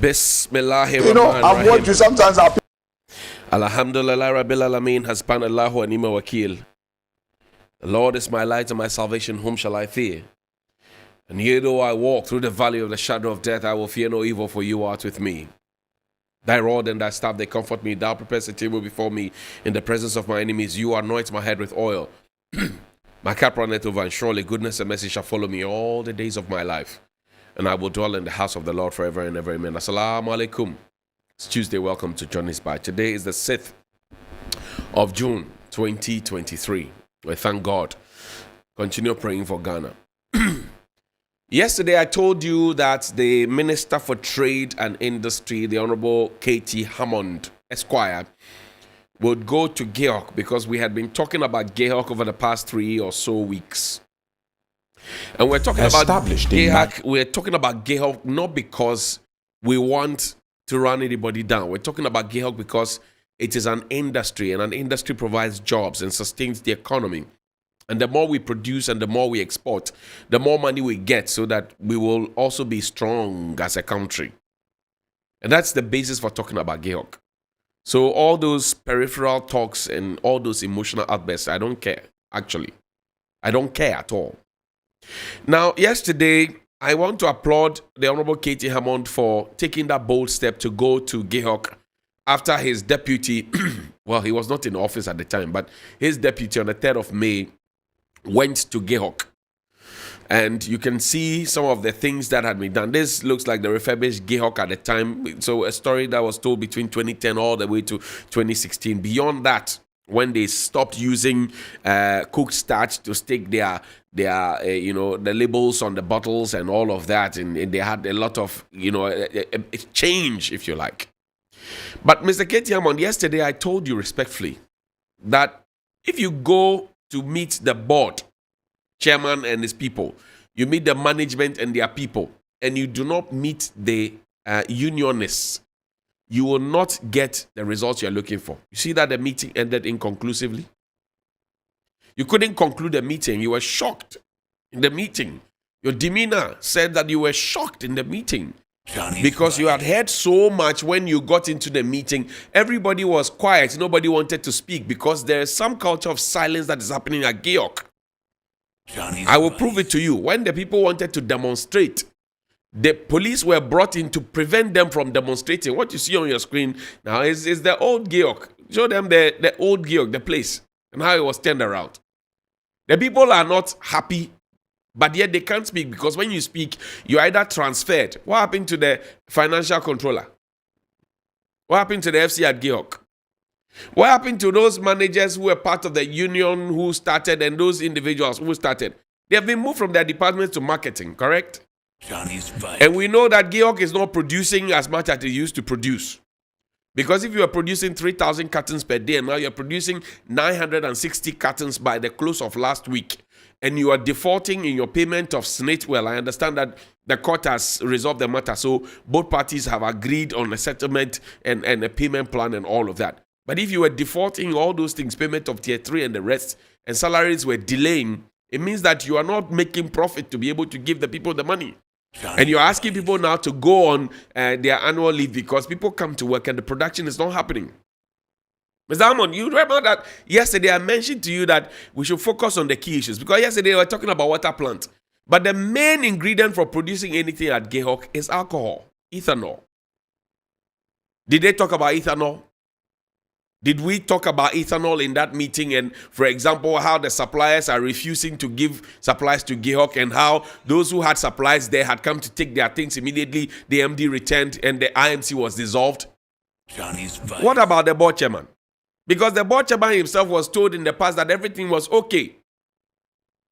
I'm watching sometimes. Alhamdulillah Rabbil Alameen, Hasbunallahu wa ni'mal wakil. The Lord is my light and my salvation, whom shall I fear? And yea, though I walk through the valley of the shadow of death, I will fear no evil, for you art with me. Thy rod and thy staff, they comfort me. Thou preparest a table before me in the presence of my enemies. You anoint my head with oil. My cup runneth over, and surely goodness and mercy shall follow me all the days of my life. And I will dwell in the house of the Lord forever and ever. Amen. Assalamu alaikum. It's Tuesday. Welcome to Johnny's Bite. Today is the 6th of June, 2023. We thank God. Continue praying for Ghana. Yesterday, I told you that the Minister for Trade and Industry, the Honorable K.T. Hammond, Esquire, would go to GEHOC because we had been talking about GEHOC over the past 3 or so weeks. And we're talking about GEHOC. We're talking about GEHOC not because we want to run anybody down. We're talking about GEHOC because it is an industry, and an industry provides jobs and sustains the economy. And the more we produce and the more we export, the more money we get, so that we will also be strong as a country. And that's the basis for talking about GEHOC. So all those peripheral talks and all those emotional outbursts, I don't care, actually. I don't care at all. Now, yesterday, I want to applaud the Honorable K.T. Hammond for taking that bold step to go to GEHOC after his deputy, well, he was not in office at the time, but his deputy on the 3rd of May went to GEHOC. And you can see some of the things that had been done. This looks like the refurbished GEHOC at the time. So a story that was told between 2010 all the way to 2016. Beyond that, when they stopped using cooked starch to stick their the labels on the bottles and all of that, and they had a lot of a change, if you like. But Mr. K.T. Hammond, yesterday I told you respectfully that if you go to meet the board chairman and his people, you meet the management and their people, and you do not meet the unionists, you will not get the results you're looking for. You see that the meeting ended inconclusively? You couldn't conclude the meeting. You were shocked in the meeting. Your demeanor said that you were shocked in the meeting. Because you had heard so much when you got into the meeting. Everybody was quiet. Nobody wanted to speak because there is some culture of silence that is happening at GEHOC. I will prove it to you. When the people wanted to demonstrate, the police were brought in to prevent them from demonstrating. What you see on your screen now is the old GEHOC. Show them the old GEHOC, the place, and how it was turned around. The people are not happy, but yet they can't speak because when you speak, you're either transferred. What happened to the financial controller? What happened to the FC at GEHOC? What happened to those managers who were part of the union who started and those individuals who started? They have been moved from their departments to marketing, correct? And we know that GEHOC is not producing as much as it used to produce. Because if you are producing 3,000 cartons per day and now you're producing 960 cartons by the close of last week, and you are defaulting in your payment of SNIT, well, I understand that the court has resolved the matter, so both parties have agreed on a settlement and a payment plan and all of that. But if you were defaulting all those things, payment of tier 3 and the rest, and salaries were delaying, it means that you are not making profit to be able to give the people the money. And you're asking people now to go on their annual leave because people come to work and the production is not happening. Mr. Hammond, you remember that yesterday I mentioned to you that we should focus on the key issues because yesterday we were talking about water plant. But the main ingredient for producing anything at GEHOC is alcohol, ethanol. Did they talk about ethanol? Did we talk about ethanol in that meeting? And, for example, how the suppliers are refusing to give supplies to GEHOC and how those who had supplies there had come to take their things immediately. The MD returned and the IMC was dissolved. What about the board chairman? Because the board chairman himself was told in the past that everything was okay.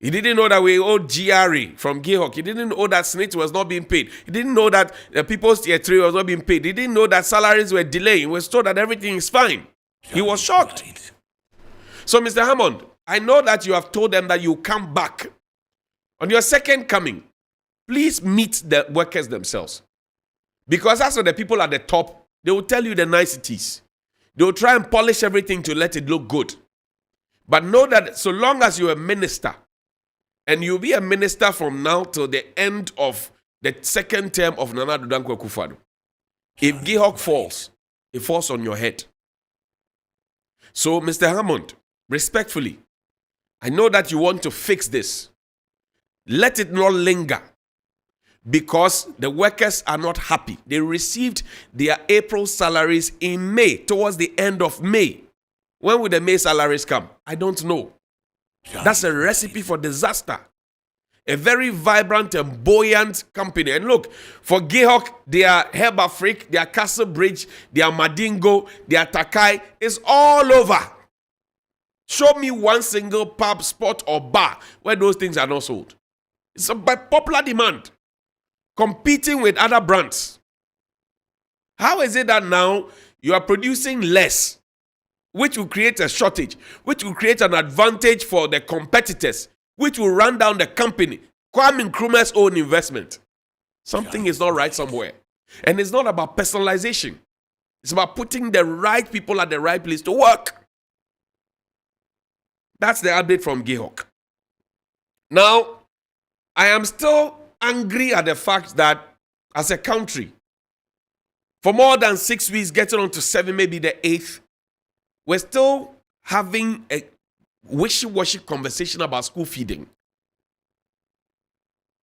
He didn't know that we owed GRE from GEHOC. He didn't know that SNIT was not being paid. He didn't know that the People's Tier 3 was not being paid. He didn't know that salaries were delayed. He was told that everything is fine. He was shocked. So, Mr. Hammond, I know that you have told them that you come back. On your second coming, please meet the workers themselves. Because as for the people at the top, they will tell you the niceties. They will try and polish everything to let it look good. But know that so long as you're a minister, and you'll be a minister from now till the end of the second term of Nana Addo Dankwa Akufo-Addo, If Gihok falls, it falls on your head. So, Mr. Hammond, respectfully, I know that you want to fix this. Let it not linger, because the workers are not happy. They received their April salaries in May, towards the end of May. When will the May salaries come? I don't know. That's a recipe for disaster. A very vibrant and buoyant company. And look, for Gihok, their Herba Freak, their Castle Bridge, their Madingo, their Takai is all over. Show me one single pub, spot, or bar where those things are not sold. It's by popular demand, competing with other brands. How is it that now you are producing less, which will create a shortage, which will create an advantage for the competitors, which will run down the company, Kwame Nkrumah's own investment? Something is not right somewhere. And it's not about personalization. It's about putting the right people at the right place to work. That's the update from Gihok. Now, I am still angry at the fact that as a country, for more than 6 weeks, getting on to 7, maybe the 8th, we're still having a wishy-washy conversation about school feeding.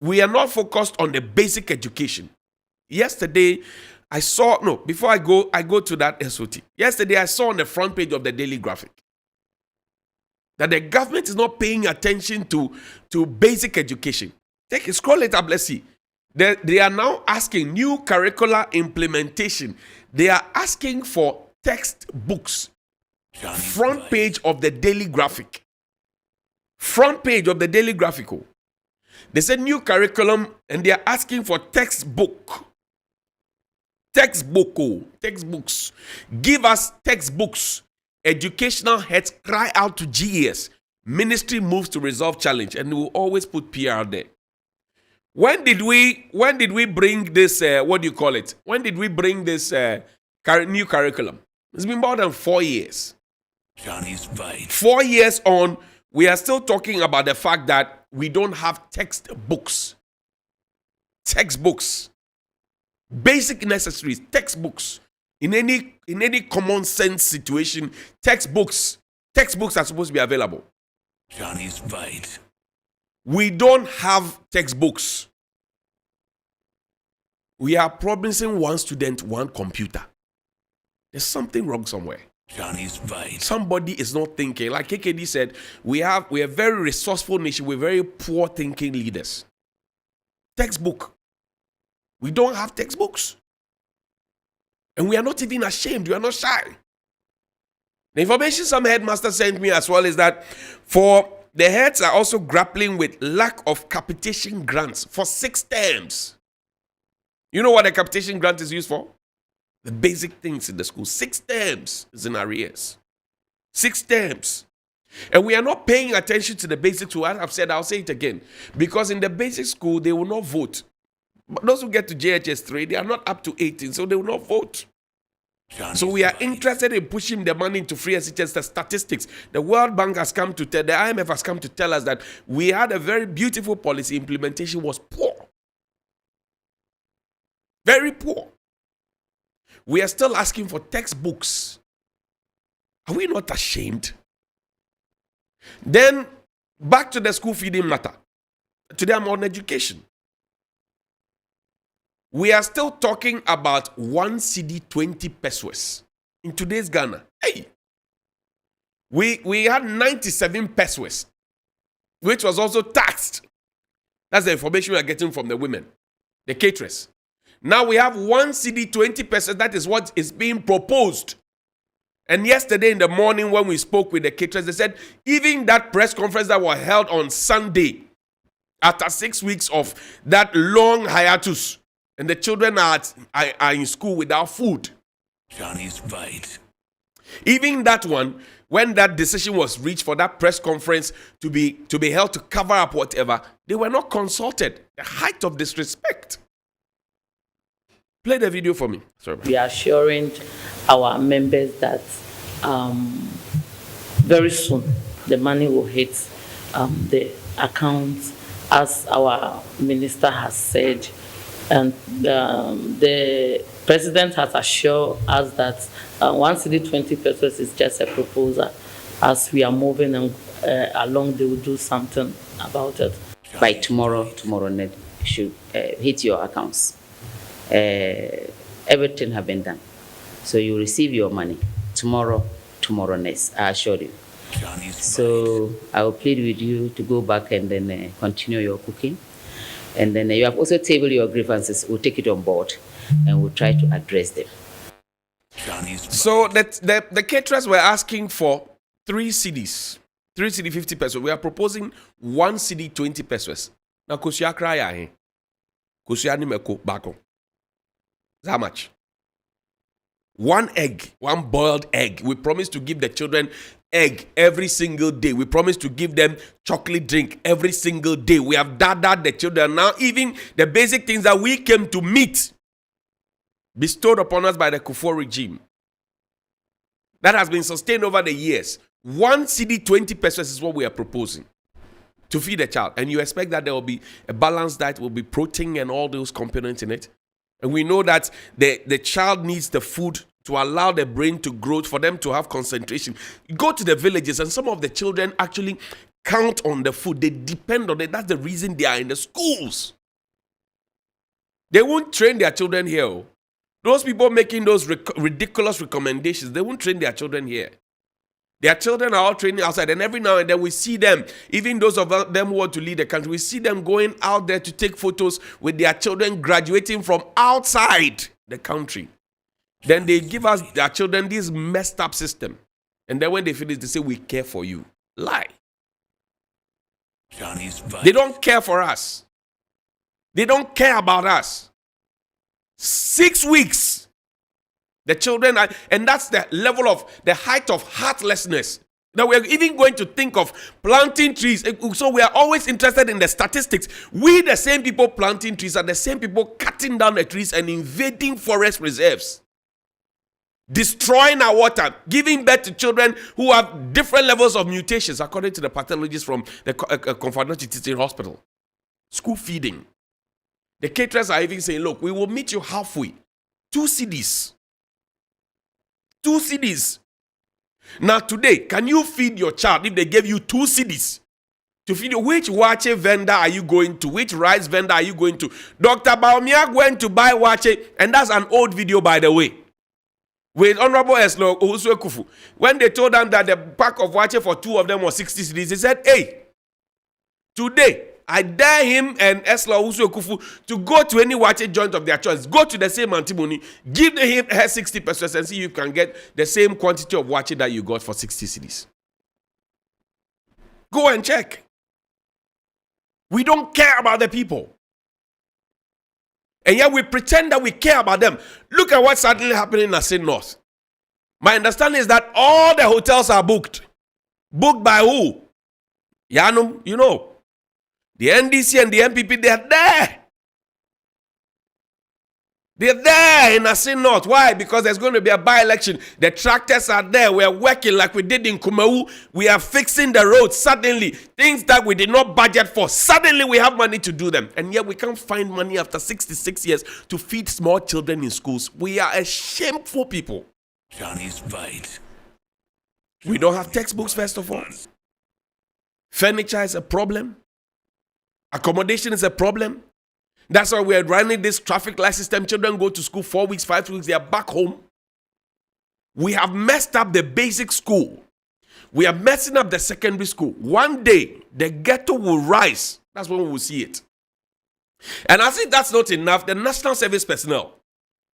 We are not focused on the basic education. Yesterday, before I go to that SOT. Yesterday, I saw on the front page of the Daily Graphic that the government is not paying attention to basic education. Scroll it up, let's see. They are now asking new curricular implementation. They are asking for textbooks. Front page of the Daily Graphic. Front page of the Daily Graphic. They said new curriculum and they are asking for textbook. Textbooks. Give us textbooks. Educational heads cry out to GES. Ministry moves to resolve challenge, and we will always put PR there. When did we bring this, what do you call it? When did we bring this new curriculum? It's been more than 4 years. sBite. 4 years on, we are still talking about the fact that we don't have textbooks. Textbooks. Basic necessaries, textbooks. In any common sense situation, textbooks are supposed to be available. sBite. We don't have textbooks. We are promising one student, one computer. There's something wrong somewhere. sBite. Somebody is not thinking. Like KKD said, we are a very resourceful nation. We're very poor thinking leaders. Textbook. We don't have textbooks. And we are not even ashamed. We are not shy. The information some headmaster sent me as well is that the heads are also grappling with lack of capitation grants for 6 terms. You know what a capitation grant is used for? The basic things in the school. 6 terms is in arrears. 6 terms. And we are not paying attention to the basic school. As I've said, I'll say it again. Because in the basic school, they will not vote. But those who get to JHS 3, they are not up to 18, so they will not vote. So we are interested in pushing the money into free SHS. The statistics. The World Bank has come to tell, the IMF has come to tell us that we had a very beautiful policy. Implementation was poor. Very poor. We are still asking for textbooks. Are we not ashamed? Then, back to the school feeding matter. Today I'm on education. We are still talking about 1 cedi 20 pesos in today's Ghana. Hey, we had 97 pesos, which was also taxed. That's the information we are getting from the women, the caterers. Now we have 1 cedi 20 pesos. That is what is being proposed. And yesterday in the morning when we spoke with the caterers, they said even that press conference that was held on Sunday, after 6 weeks of that long hiatus, and the children are in school without food. sBite. Even that one, when that decision was reached for that press conference to be held to cover up whatever, they were not consulted. The height of disrespect. Play the video for me. Sorry. We are assuring our members that very soon the money will hit the account, as our minister has said. And the president has assured us that 1 cedi 20 pesos is just a proposal. As we are moving along, they will do something about it. By tomorrow night, it should hit your accounts. Everything have been done. So you receive your money tomorrow next, I assure you. So I will plead with you to go back and then continue your cooking. And then you have also tabled your grievances. We'll take it on board and we'll try to address them. So the caterers were asking for 3 cedis, 3 cedi 50 pesos. We are proposing 1 cedi 20 pesos. Now, Kosia Kraya, Kosia Nimeko Bako. How much? 1 egg, 1 boiled egg. We promise to give the children egg every single day. We promise to give them chocolate drink every single day. We have done the children. Now, even the basic things that we came to meet bestowed upon us by the Kufuor regime that has been sustained over the years. 1 cedi 20 pesos is what we are proposing to feed a child. And you expect that there will be a balanced diet, will be protein and all those components in it. And we know that the child needs the food to allow the brain to grow, for them to have concentration. You go to the villages and some of the children actually count on the food. They depend on it. That's the reason they are in the schools. They won't train their children here. Those people making those ridiculous recommendations, they won't train their children here. Their children are all training outside, and every now and then we see them, even those of them who want to lead the country, we see them going out there to take photos with their children graduating from outside the country. Then they give us, their children, this messed up system. And then when they finish, they say, we care for you. Lie. They don't care for us. They don't care about us. 6 weeks. The children are, and that's the level of the height of heartlessness. Now we're even going to think of planting trees. So we are always interested in the statistics. We, the same people planting trees, are the same people cutting down the trees and invading forest reserves, destroying our water, giving birth to children who have different levels of mutations, according to the pathologists from the Confederate Teaching Hospital. School feeding. The caterers are even saying, look, we will meet you halfway. 2 cedis. 2 cedis. Now today, can you feed your child if they gave you 2 cedis? To feed you, which wache vendor are you going to? Which rice vendor are you going to? Dr. Baumia went to buy wache, and that's an old video, by the way. With Honorable Eslo Owusu Ekufu. When they told them that the pack of wache for 2 of them was 60 cedis, he said, hey, today, I dare him and Eslo Owusu Ekufu to go to any wache joint of their choice. Go to the same antimony, give him her 60 pesos and see if you can get the same quantity of wache that you got for 60 cedis. Go and check. We don't care about the people. And yet we pretend that we care about them. Look at what's suddenly happening in Asin North. My understanding is that all the hotels are booked. Booked by who? Yanum, you know. The NDC and the MPP, they are there. They're there in Asin North. Why? Because there's going to be a by-election. The tractors are there. We're working like we did in Kumau. We are fixing the roads. Suddenly, things that we did not budget for, suddenly we have money to do them. And yet we can't find money after 66 years to feed small children in schools. We are a shameful people. sBite. We don't have textbooks, first of all. Furniture is a problem. Accommodation is a problem. That's why we're running this traffic light system. Children go to school 4 weeks, 5 weeks, they are back home. We have messed up the basic school. We are messing up the secondary school. One day, the ghetto will rise. That's when we will see it. And I think that's not enough. The National Service Personnel.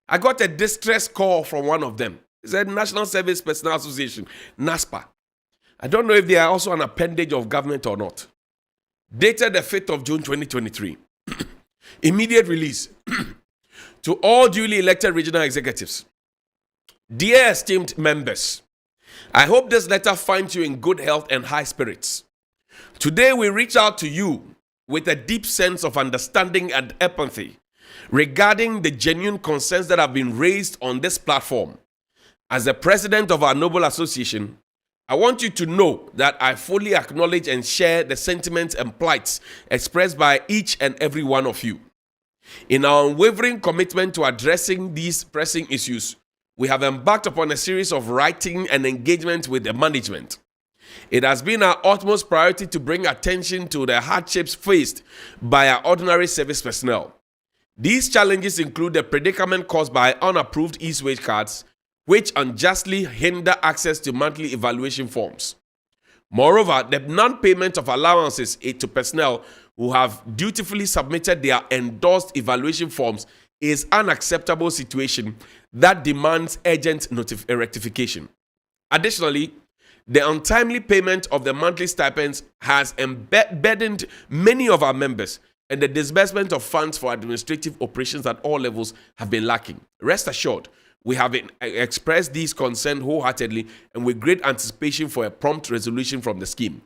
I got a distress call from one of them. It's a National Service Personnel Association, NASPA. I don't know if they are also an appendage of government or not. Dated the 5th of June 2023. Immediate release. To all duly elected regional executives. Dear esteemed members, I hope this letter finds you in good health and high spirits. Today we reach out to you with a deep sense of understanding and empathy regarding the genuine concerns that have been raised on this platform. As the president of our noble association, I want you to know that I fully acknowledge and share the sentiments and plights expressed by each and every one of you. In our unwavering commitment to addressing these pressing issues, we have embarked upon a series of writing and engagement with the management. It has been our utmost priority to bring attention to the hardships faced by our ordinary service personnel. These challenges include the predicament caused by unapproved East wage cards, which unjustly hinder access to monthly evaluation forms. Moreover, the non-payment of allowances to personnel who have dutifully submitted their endorsed evaluation forms is an unacceptable situation that demands urgent rectification. Additionally, the untimely payment of the monthly stipends has burdened many of our members, and the disbursement of funds for administrative operations at all levels have been lacking. Rest assured, we have expressed these concerns wholeheartedly and with great anticipation for a prompt resolution from the scheme.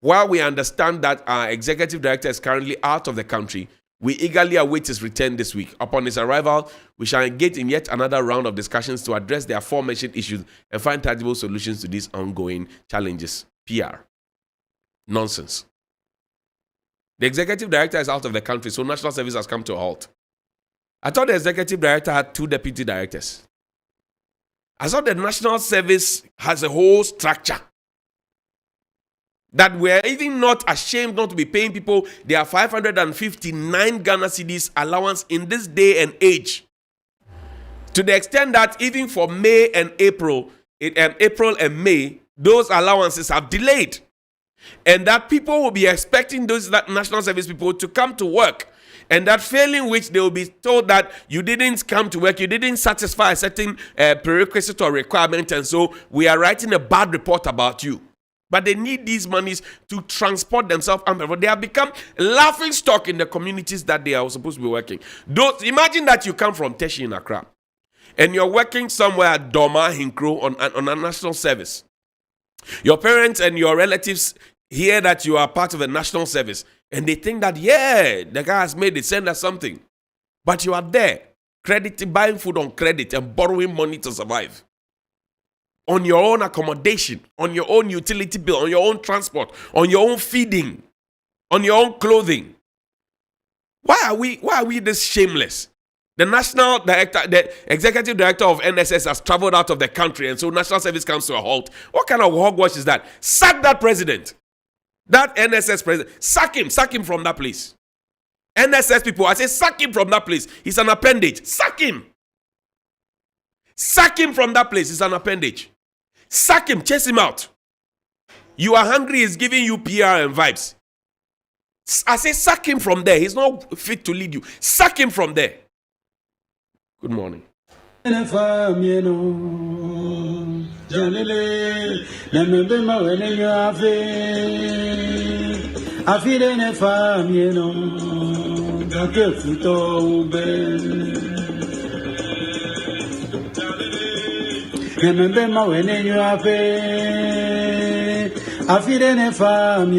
While we understand that our executive director is currently out of the country, we eagerly await his return this week. Upon his arrival, we shall engage in yet another round of discussions to address the aforementioned issues and find tangible solutions to these ongoing challenges. PR. Nonsense. The executive director is out of the country, so national service has come to a halt. I thought the executive director had 2 deputy directors. I thought the national service has a whole structure. That we're even not ashamed not to be paying people their 559 Ghana cedis allowance in this day and age. To the extent that even for May and April and May, those allowances have delayed. And that people will be expecting that national service people to come to work. And that failing which they will be told that you didn't come to work, you didn't satisfy a certain prerequisite or requirement, and so we are writing a bad report about you. But they need these monies to transport themselves. They have become a laughing stock in the communities that they are supposed to be working. Imagine that you come from Teshi in Accra and you're working somewhere at Doma, Hinkro on a national service. Your parents and your relatives hear that you are part of the national service and they think that, yeah, the guy has made it, send us something. But you are there, buying food on credit and borrowing money to survive. On your own accommodation, on your own utility bill, on your own transport, on your own feeding, on your own clothing. Why are we this shameless? The national director, the executive director of NSS has traveled out of the country, and so national service comes to a halt. What kind of hogwash is that? Sack that president. That NSS president. Sack him from that place. NSS people, I say sack him from that place. He's an appendage. Sack him. Sack him from that place. He's an appendage. Sack him, chase him out. You are hungry, he's giving you PR and vibes. I say sack him from there. He's not fit to lead you. Sack him from there. Good morning. Remember my when you have a feeling if I'm,